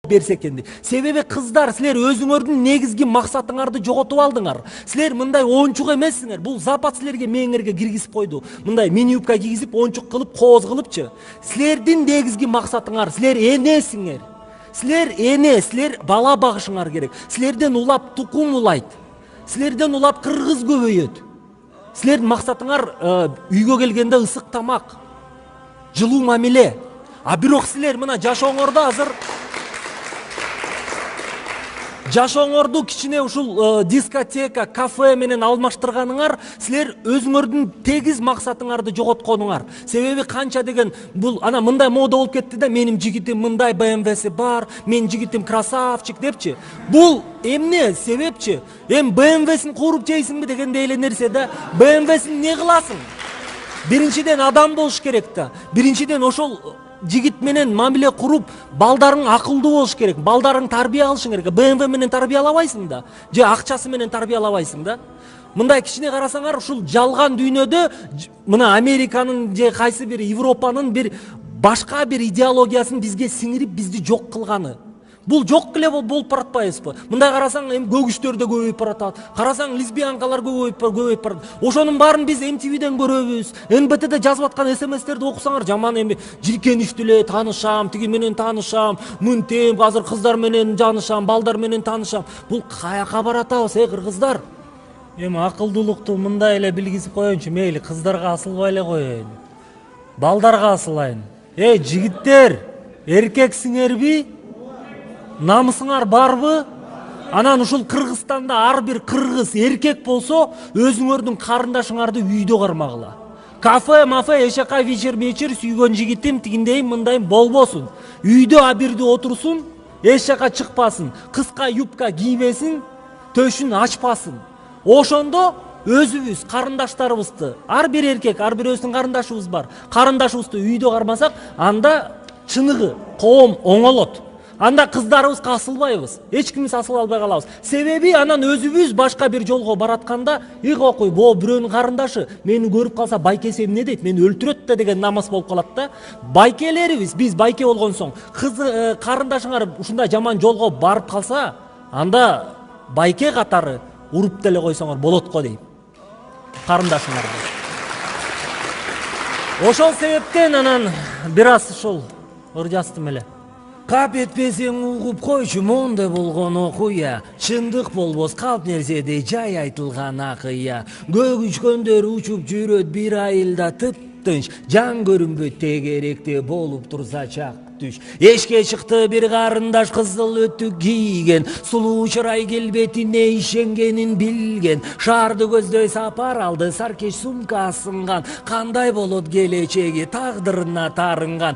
берсе экенди. Себеби кыздар, силер өзүңөрдүн негизги максатыңарды жоготуп алдыңар. Силер мындай оончук эмессиңер. Бул Запад силерге мээңерге киргизип койду. Мындай мини юбка кийгизип, оончук кылып, кооз кылыпчы. Силердин негизги максатыңар, силер энесиңер. Силер эне, силер бала багышыңар керек. Силерден улап тукум улайт. Силерден улап кыргыз көбөйөт. Силердин максатыңар үйгө келгенде ысык тамак, жылуу мамиле. А бирок силер мына жашооңорду кичине ушул дискотека, кафе менен алмаштырганыңар, силер өзүңөрдүн тегиз максатыңарды жоготконуңар. Себеби канча деген бул ана мындай мода болуп кетти да, менин жигитим мындай БМВси бар, менин жигитим красавчик депчи. Бул эмне себепчи? БМВсин кууруп жейсиңби дегендей эле нерсе да. БМВсин не кыласың? Биринчиден адам болуш керек да. Биринчиден ошол жигит менен мамиле куруп, балдарың акылдуу болуш керек, балдарың тарбия алышың керек. БМВ менен тарбиялабайсың да, же акчасы менен тарбиялабайсың да. Мындай кичине карасаңар, ушул жалган дүйнөдө мына Американын же кайсы бир Европанын бир башка бир идеологиясын бизге сиңирип, бизди жок кылганы. Бул жок эле болуп баратпайбызбы? Мындай карасаң, көгүчтөр да көбөйүп баратат. Карасаң, лесбиянкалар көбөйүп барат. Ошонун баарын биз MTVден көрөбүз. НБТде жазып аткан СМСтерди окусаңар, жаман жиркеничтүү эле таанышам, тиги менен таанышам, мынтем, азыр кыздар менен жанышам, балдар менен таанышам. Бул каяка баратабыз, кыргыздар? Акылдуулукту мындай эле билгизип коеюнчу, мейли кыздарга асылбай эле коеюн. Балдарга асылайын. Жигиттер, эркексиңерби? Намысыңар барбы? Анан ушул Кыргызстанда ар бир кыргыз эркек болсо, өзүңөрдүн карындашыңарды үйдө кармагыла. Кафе, эшака вечер сүйгөн жигитим тигиндейм, мындайм болбосун. Үйдө абирди отурсун, эшака чыкпасын, кыска юбка кийбесин, төшүн ачпасын. Ошондо өзүбүз карындаштарыбызды, ар бир эркек, ар бир өзүнүн карындашыбыз бар. Карындашыбызды үйдө кармасак, анда чыныгы коом оңолот. Анда кыздарыбызга асылбайбыз, эч кимибиз асыла албай калабыз. Себеби анан өзүбүз башка бир жолго баратканда, кой, бо бирөөнүн карындашы мени көрүп калса байкеси эмне дейт, мени өлтүрөт да деген намыс болуп калат да. Байкелерибиз, биз байке болгон соң, карындашыңар ушундай жаман жолго барып калса, анда байке катары уруп деле койсоңор болот го дейм. Карындашыңарды. Ошол себептен анан бир аз ушул ыржастым эле. Кап этпесең угуп койчу, мондай болгон окуя. Чындык болбос калп нерседей жай айтылган акыя. Көк учкөндөр учуп жүрөт бир айылда тып-тынч. Жан көрүнбөйт тегеректе болуп турса чак түш. Эшке чыкты бир карындаш кызыл өтүк кийген. Сулуу чырай келбетине ишенгенин билген. Шаарды көздөй сапар алды, саркеш сумка асынган. Кандай болот келечеги тагдырына тарынган.